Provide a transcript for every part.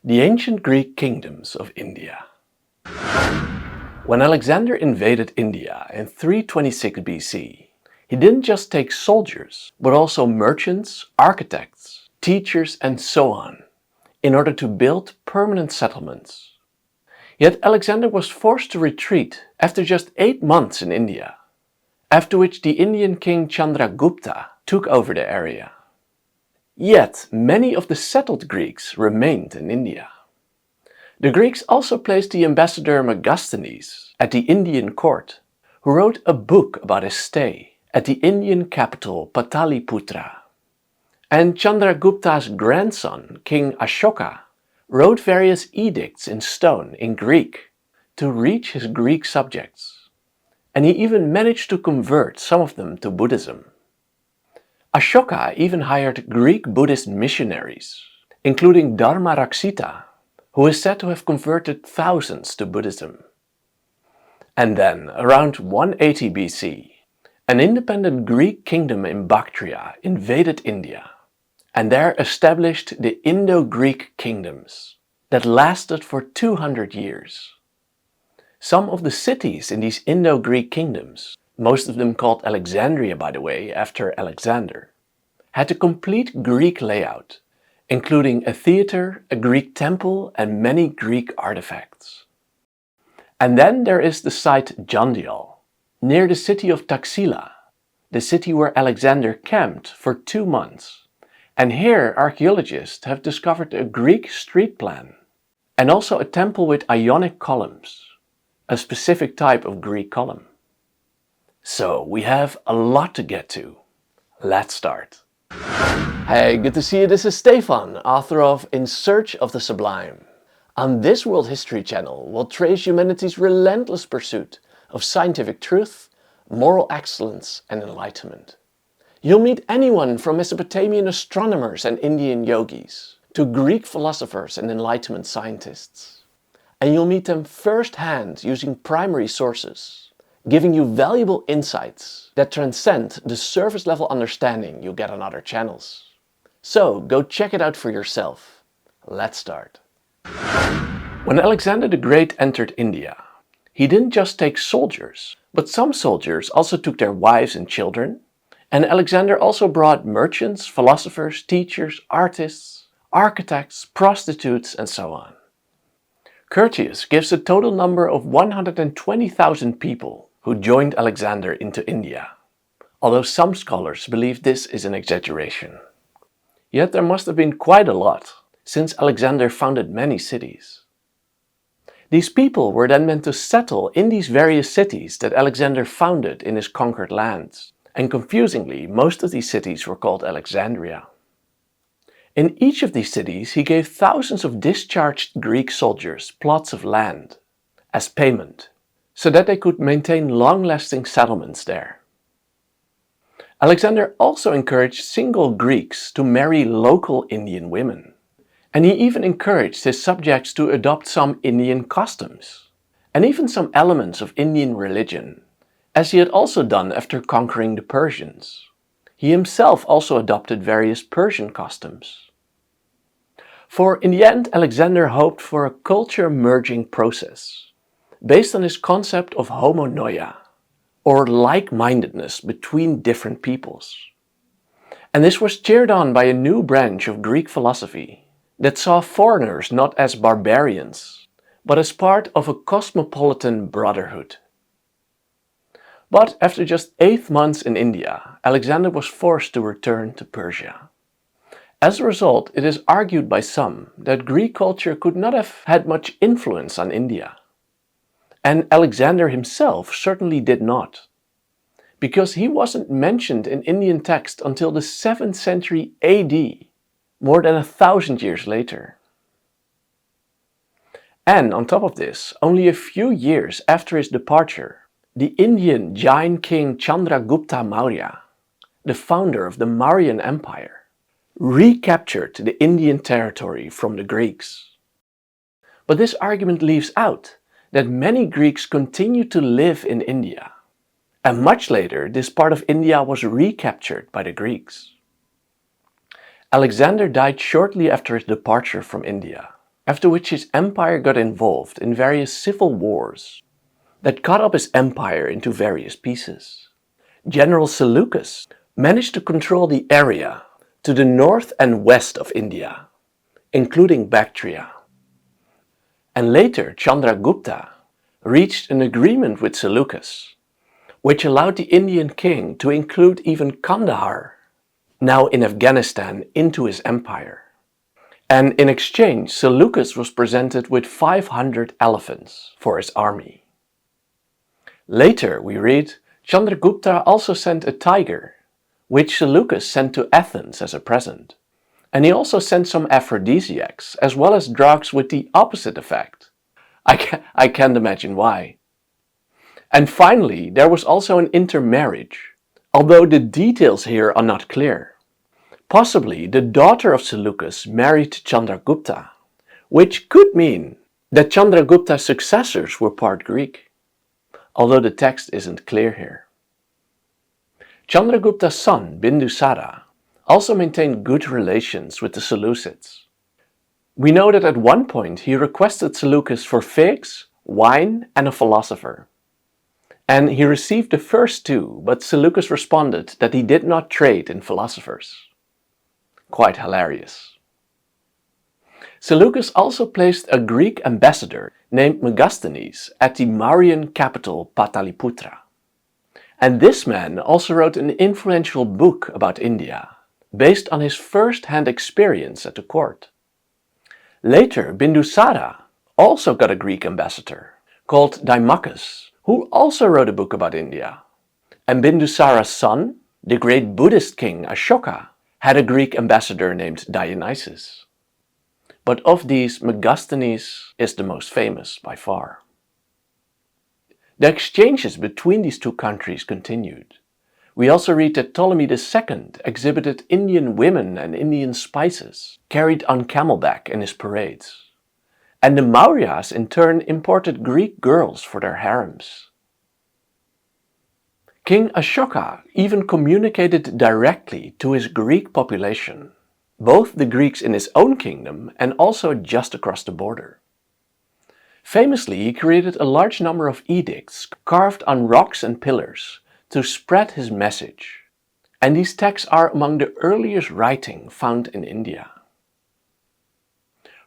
The ancient Greek kingdoms of India. When Alexander invaded India in 326 BC, he didn't just take soldiers, but also merchants, architects, teachers and so on, in order to build permanent settlements. Yet Alexander was forced to retreat after just 8 months in India, after which the Indian king Chandragupta took over the area. Yet many of the settled Greeks remained in India. The Greeks also placed the ambassador Megasthenes at the Indian court, who wrote a book about his stay at the Indian capital Pataliputra. And Chandragupta's grandson, King Ashoka, wrote various edicts in stone in Greek to reach his Greek subjects, and he even managed to convert some of them to Buddhism. Ashoka even hired Greek Buddhist missionaries, including Dharmaraksita, who is said to have converted thousands to Buddhism. And then, around 180 BC, an independent Greek kingdom in Bactria invaded India, and there established the Indo-Greek kingdoms that lasted for 200 years. Some of the cities in these Indo-Greek kingdoms, most of them called Alexandria by the way, after Alexander, had a complete Greek layout, including a theater, a Greek temple and many Greek artifacts. And then there is the site Jandial, near the city of Taxila, the city where Alexander camped for 2 months. And here archaeologists have discovered a Greek street plan and also a temple with Ionic columns, a specific type of Greek column. So we have a lot to get to. Let's start. Hey, good to see you. This is Stephan, author of In Search of the Sublime. On this World History channel, we'll trace humanity's relentless pursuit of scientific truth, moral excellence and enlightenment. You'll meet anyone from Mesopotamian astronomers and Indian yogis to Greek philosophers and Enlightenment scientists. And you'll meet them firsthand using primary sources, giving you valuable insights that transcend the surface level understanding you get on other channels. So go check it out for yourself. Let's start. When Alexander the Great entered India, he didn't just take soldiers, but some soldiers also took their wives and children, and Alexander also brought merchants, philosophers, teachers, artists, architects, prostitutes and so on. Curtius gives a total number of 120,000 people who joined Alexander into India, although some scholars believe this is an exaggeration. Yet there must have been quite a lot, since Alexander founded many cities. These people were then meant to settle in these various cities that Alexander founded in his conquered lands, and confusingly, most of these cities were called Alexandria. In each of these cities he gave thousands of discharged Greek soldiers plots of land as payment, so that they could maintain long-lasting settlements there. Alexander also encouraged single Greeks to marry local Indian women, and he even encouraged his subjects to adopt some Indian customs, and even some elements of Indian religion, as he had also done after conquering the Persians. He himself also adopted various Persian customs. For in the end, Alexander hoped for a culture-merging process, based on his concept of homonoia, or like-mindedness between different peoples. And this was cheered on by a new branch of Greek philosophy that saw foreigners not as barbarians, but as part of a cosmopolitan brotherhood. But after just 8 months in India, Alexander was forced to return to Persia. As a result, it is argued by some that Greek culture could not have had much influence on India. And Alexander himself certainly did not, because he wasn't mentioned in Indian text until the 7th century AD, more than 1,000 years later. And on top of this, only a few years after his departure, the Indian Jain king Chandragupta Maurya, the founder of the Mauryan Empire, recaptured the Indian territory from the Greeks. But this argument leaves out that many Greeks continued to live in India, and much later this part of India was recaptured by the Greeks. Alexander died shortly after his departure from India, after which his empire got involved in various civil wars that cut up his empire into various pieces. General Seleucus managed to control the area to the north and west of India, including Bactria. And later Chandragupta reached an agreement with Seleucus, which allowed the Indian king to include even Kandahar, now in Afghanistan, into his empire. And in exchange, Seleucus was presented with 500 elephants for his army. Later we read, Chandragupta also sent a tiger, which Seleucus sent to Athens as a present. And he also sent some aphrodisiacs, as well as drugs with the opposite effect. I can't imagine why. And finally, there was also an intermarriage, although the details here are not clear. Possibly the daughter of Seleucus married Chandragupta, which could mean that Chandragupta's successors were part Greek, although the text isn't clear here. Chandragupta's son, Bindusara, also maintained good relations with the Seleucids. We know that at one point he requested Seleucus for figs, wine, and a philosopher. And he received the first two, but Seleucus responded that he did not trade in philosophers. Quite hilarious. Seleucus also placed a Greek ambassador named Megasthenes at the Mauryan capital Pataliputra. And this man also wrote an influential book about India, based on his first-hand experience at the court. Later, Bindusara also got a Greek ambassador, called Dimachus, who also wrote a book about India. And Bindusara's son, the great Buddhist king Ashoka, had a Greek ambassador named Dionysus. But of these, Megasthenes is the most famous by far. The exchanges between these two countries continued. We also read that Ptolemy II exhibited Indian women and Indian spices carried on camelback in his parades. And the Mauryas in turn imported Greek girls for their harems. King Ashoka even communicated directly to his Greek population, both the Greeks in his own kingdom and also just across the border. Famously, he created a large number of edicts carved on rocks and pillars to spread his message, and these texts are among the earliest writing found in India.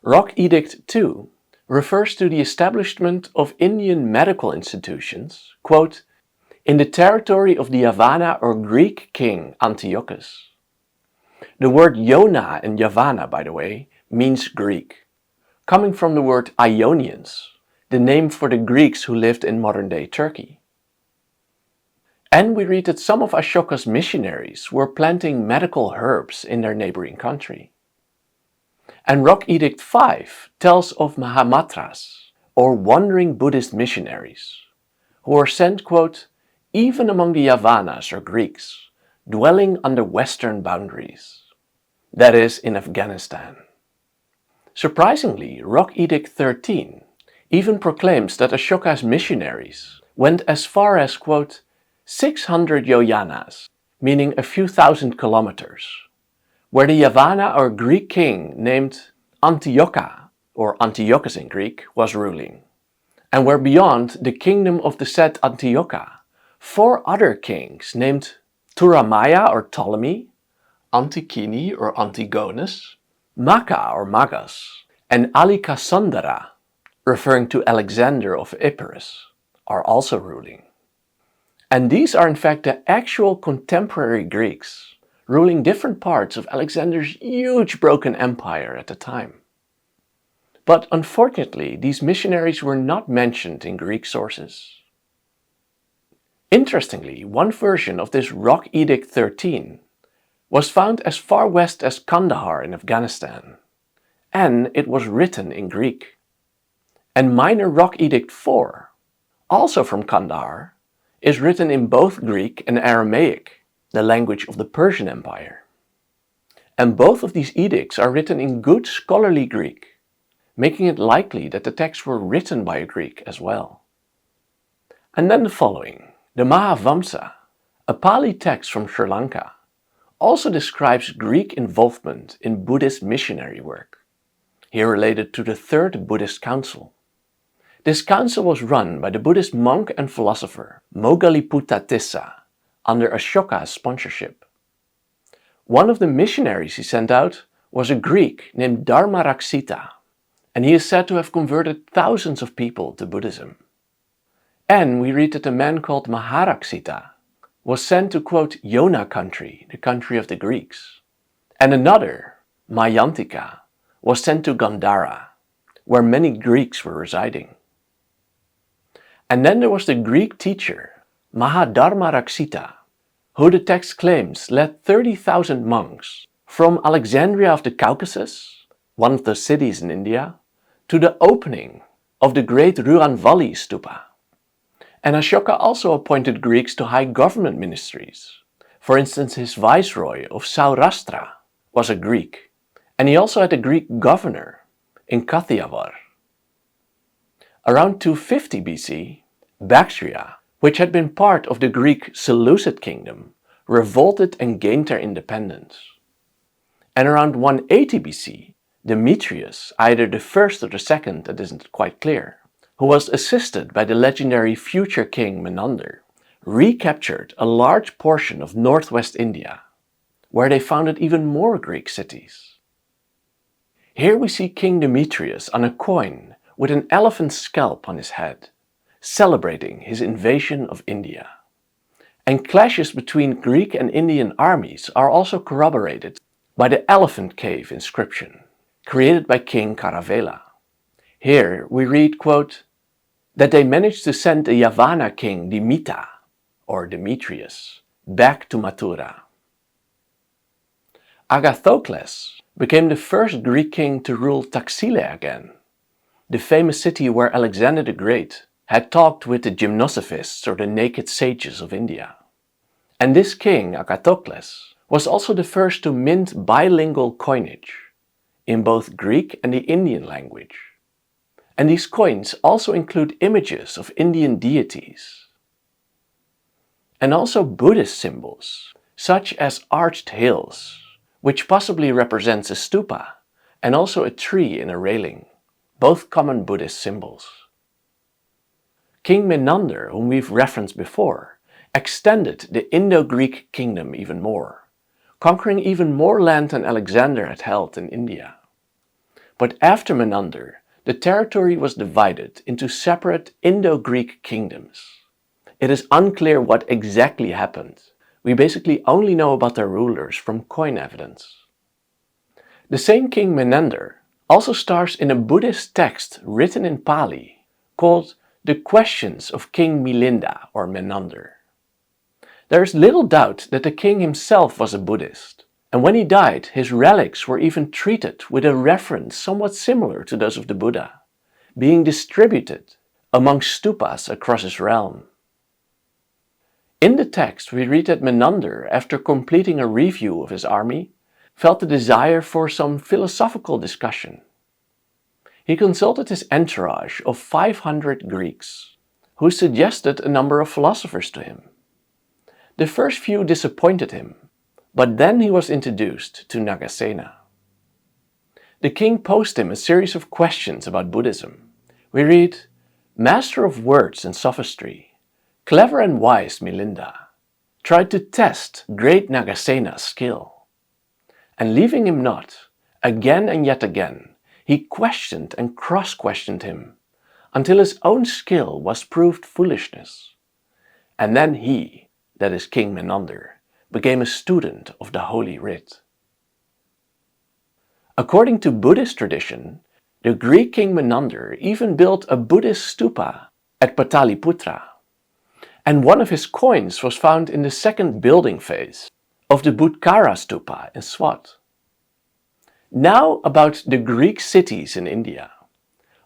Rock Edict 2 refers to the establishment of Indian medical institutions, quote, in the territory of the Yavana or Greek king Antiochus. The word Yona in Yavana, by the way, means Greek, coming from the word Ionians, the name for the Greeks who lived in modern-day Turkey. And we read that some of Ashoka's missionaries were planting medical herbs in their neighboring country. And Rock Edict 5 tells of Mahamatras, or wandering Buddhist missionaries, who are sent, quote, even among the Yavanas or Greeks, dwelling on the western boundaries, that is, in Afghanistan. Surprisingly, Rock Edict 13 even proclaims that Ashoka's missionaries went as far as, quote, 600 yojanas, meaning a few thousand kilometers, where the Yavana or Greek king named Antiocha, or Antiochus in Greek, was ruling, and where beyond the kingdom of the said Antiocha, 4 other kings named Turamaya or Ptolemy, Antikini or Antigonus, Maka or Magas, and Alikasandara, referring to Alexander of Epirus, are also ruling. And these are in fact the actual contemporary Greeks, ruling different parts of Alexander's huge broken empire at the time. But unfortunately, these missionaries were not mentioned in Greek sources. Interestingly, one version of this Rock Edict 13 was found as far west as Kandahar in Afghanistan, and it was written in Greek. And Minor Rock Edict 4, also from Kandahar, is written in both Greek and Aramaic, the language of the Persian Empire. And both of these edicts are written in good scholarly Greek, making it likely that the texts were written by a Greek as well. And then the following. The Mahavamsa, a Pali text from Sri Lanka, also describes Greek involvement in Buddhist missionary work. here related to the Third Buddhist Council. This council was run by the Buddhist monk and philosopher Moggaliputta Tissa under Ashoka's sponsorship. One of the missionaries he sent out was a Greek named Dharmaraksita, and he is said to have converted thousands of people to Buddhism. And we read that a man called Maharaksita was sent to, quote, Iona country, the country of the Greeks. And another, Mayantika, was sent to Gandhara, where many Greeks were residing. And then there was the Greek teacher, Mahadharmaraksita, who the text claims led 30,000 monks from Alexandria of the Caucasus, one of the cities in India, to the opening of the great Ruanvali stupa. And Ashoka also appointed Greeks to high government ministries. For instance, his viceroy of Saurashtra was a Greek, and he also had a Greek governor in Kathiawar. Around 250 BC, Bactria, which had been part of the Greek Seleucid kingdom, revolted and gained their independence. And around 180 BC, Demetrius, either the first or the second, that isn't quite clear, who was assisted by the legendary future king Menander, recaptured a large portion of northwest India, where they founded even more Greek cities. Here we see King Demetrius on a coin with an elephant's scalp on his head, celebrating his invasion of India. And clashes between Greek and Indian armies are also corroborated by the elephant cave inscription, created by King Kharavela. Here we read, quote, that they managed to send the Yavana king Dimita, or Demetrius, back to Mathura. Agathocles became the first Greek king to rule Taxile again, the famous city where Alexander the Great had talked with the gymnosophists or the naked sages of India. And this king, Agathocles, was also the first to mint bilingual coinage in both Greek and the Indian language. And these coins also include images of Indian deities. And also Buddhist symbols, such as arched hills, which possibly represents a stupa, and also a tree in a railing, both common Buddhist symbols. King Menander, whom we've referenced before, extended the Indo-Greek kingdom even more, conquering even more land than Alexander had held in India. But after Menander, the territory was divided into separate Indo-Greek kingdoms. It is unclear what exactly happened. We basically only know about their rulers from coin evidence. The same King Menander also stars in a Buddhist text written in Pali called The Questions of King Milinda or Menander. There is little doubt that the king himself was a Buddhist, and when he died, his relics were even treated with a reverence somewhat similar to those of the Buddha, being distributed among stupas across his realm. In the text, we read that Menander, after completing a review of his army, felt the desire for some philosophical discussion. He consulted his entourage of 500 Greeks, who suggested a number of philosophers to him. The first few disappointed him, but then he was introduced to Nagasena. The king posed him a series of questions about Buddhism. We read, "Master of words and sophistry, clever and wise Milinda, tried to test great Nagasena's skill. And leaving him not, again and yet again, he questioned and cross-questioned him, until his own skill was proved foolishness. And then he, that is King Menander, became a student of the Holy Writ." According to Buddhist tradition, the Greek king Menander even built a Buddhist stupa at Pataliputra, and one of his coins was found in the second building phase of the Bhutkara stupa in Swat. Now about the Greek cities in India.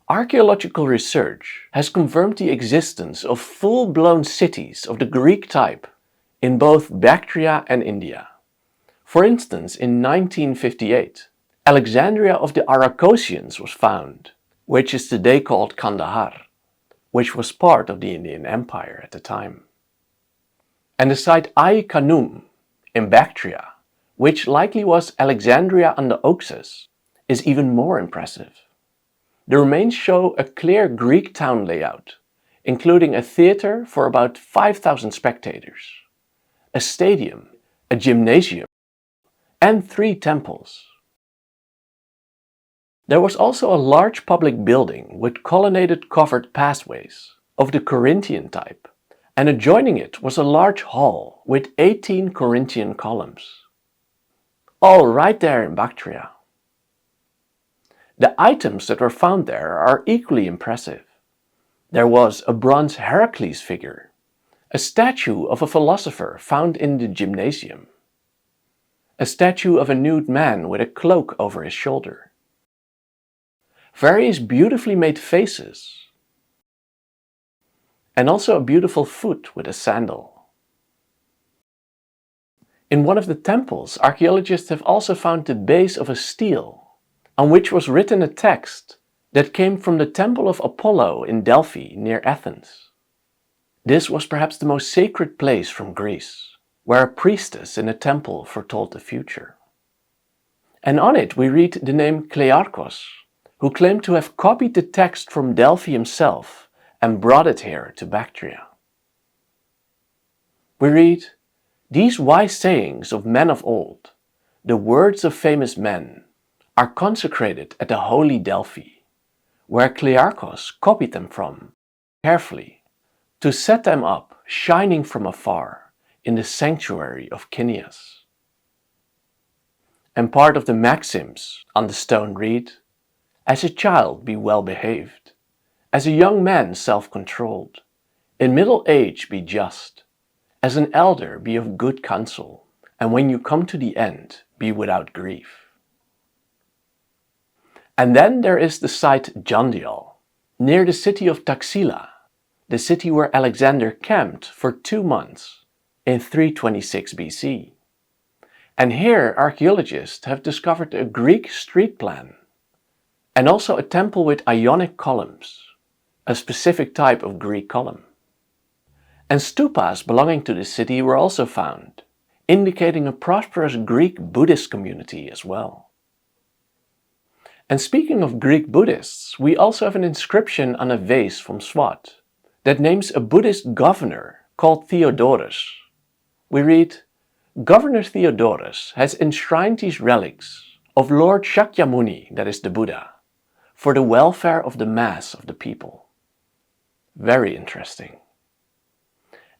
Archaeological research has confirmed the existence of full-blown cities of the Greek type in both Bactria and India. For instance, in 1958, Alexandria of the Aracosians was found, which is today called Kandahar, which was part of the Indian Empire at the time. And the site Ai Khanum in Bactria, which likely was Alexandria under Oxus, is even more impressive. The remains show a clear Greek town layout, including a theater for about 5,000 spectators, a stadium, a gymnasium, and 3 temples. There was also a large public building with colonnaded covered pathways of the Corinthian type, and adjoining it was a large hall with 18 Corinthian columns. All right there in Bactria. The items that were found there are equally impressive. There was a bronze Heracles figure, a statue of a philosopher found in the gymnasium, a statue of a nude man with a cloak over his shoulder, various beautifully made faces, and also a beautiful foot with a sandal. In one of the temples, archaeologists have also found the base of a stele, on which was written a text that came from the Temple of Apollo in Delphi near Athens. This was perhaps the most sacred place from Greece, where a priestess in a temple foretold the future. And on it we read the name Klearchos, who claimed to have copied the text from Delphi himself and brought it here to Bactria. We read, "These wise sayings of men of old, the words of famous men, are consecrated at the holy Delphi, where Klearchos copied them from, carefully, to set them up shining from afar in the sanctuary of Kineas." And part of the maxims on the stone read, "As a child be well behaved, as a young man self-controlled, in middle age be just, as an elder be of good counsel, and when you come to the end be without grief." And then there is the site Jandial, near the city of Taxila, the city where Alexander camped for 2 months in 326 BC. And here archaeologists have discovered a Greek street plan, and also a temple with Ionic columns, a specific type of Greek column. And stupas belonging to the city were also found, indicating a prosperous Greek Buddhist community as well. And speaking of Greek Buddhists, we also have an inscription on a vase from Swat that names a Buddhist governor called Theodorus. We read, "Governor Theodorus has enshrined these relics of Lord Shakyamuni, that is the Buddha, for the welfare of the mass of the people." Very interesting.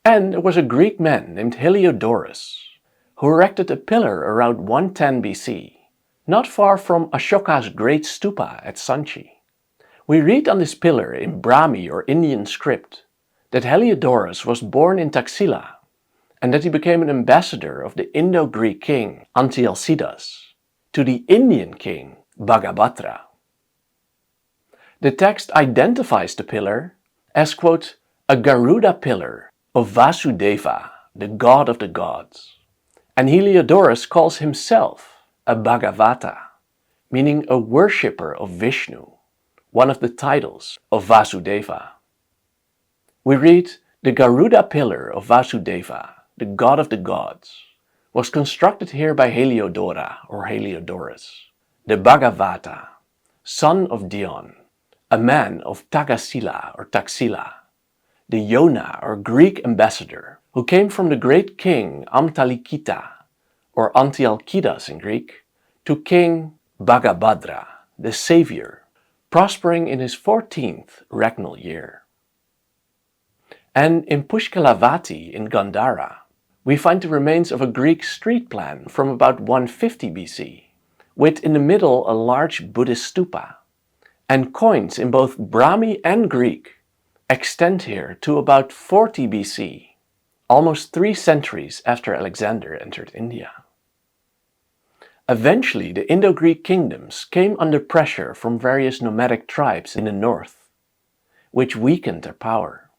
And there was a Greek man named Heliodorus who erected a pillar around 110 BC, not far from Ashoka's great stupa at Sanchi. We read on this pillar in Brahmi or Indian script that Heliodorus was born in Taxila and that he became an ambassador of the Indo-Greek king Antialcidas to the Indian king Bhagabhatra. The text identifies the pillar as, quote, "a Garuda pillar of Vasudeva, the god of the gods," and Heliodorus calls himself a Bhagavata, meaning a worshipper of Vishnu, one of the titles of Vasudeva. We read, "The Garuda pillar of Vasudeva, the god of the gods, was constructed here by Heliodora or Heliodorus, the Bhagavata, son of Dion, a man of Tagasila or Taxila, the Yona or Greek ambassador who came from the great king Amtalikita, or Antialkidas in Greek, to King Bhagabhadra, the savior, prospering in his 14th regnal year." And in Pushkalavati in Gandhara, we find the remains of a Greek street plan from about 150 BC, with in the middle a large Buddhist stupa, and coins in both Brahmi and Greek extend here to about 40 BC, almost 3 centuries after Alexander entered India. Eventually, the Indo-Greek kingdoms came under pressure from various nomadic tribes in the north, which weakened their power,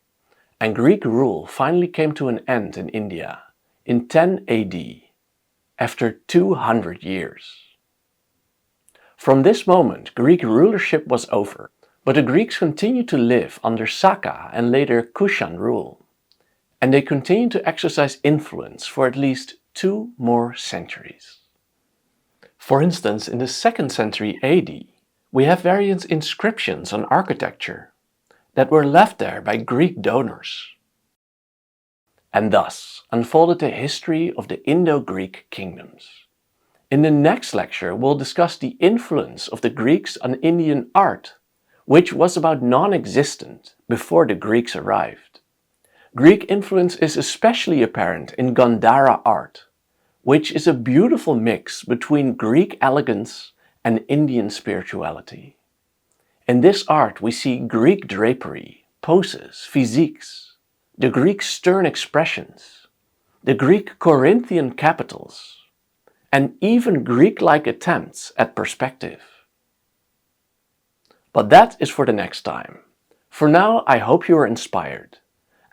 and Greek rule finally came to an end in India in 10 AD, after 200 years. From this moment, Greek rulership was over, but the Greeks continued to live under Saka and later Kushan rule, and they continued to exercise influence for at least 2 more centuries. For instance, in the 2nd century AD, we have various inscriptions on architecture that were left there by Greek donors, and thus unfolded the history of the Indo-Greek kingdoms. In the next lecture, we'll discuss the influence of the Greeks on Indian art, which was about non-existent before the Greeks arrived. Greek influence is especially apparent in Gandhara art, which is a beautiful mix between Greek elegance and Indian spirituality. In this art we see Greek drapery, poses, physiques, the Greek stern expressions, the Greek Corinthian capitals, and even Greek-like attempts at perspective. But that is for the next time. For now, I hope you are inspired.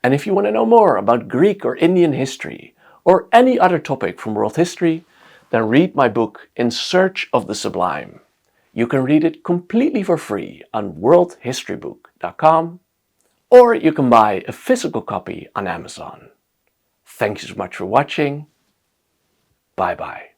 And if you want to know more about Greek or Indian history, or any other topic from world history, then read my book In Search of the Sublime. You can read it completely for free on worldhistorybook.com, or you can buy a physical copy on Amazon. Thank you so much for watching. Bye bye.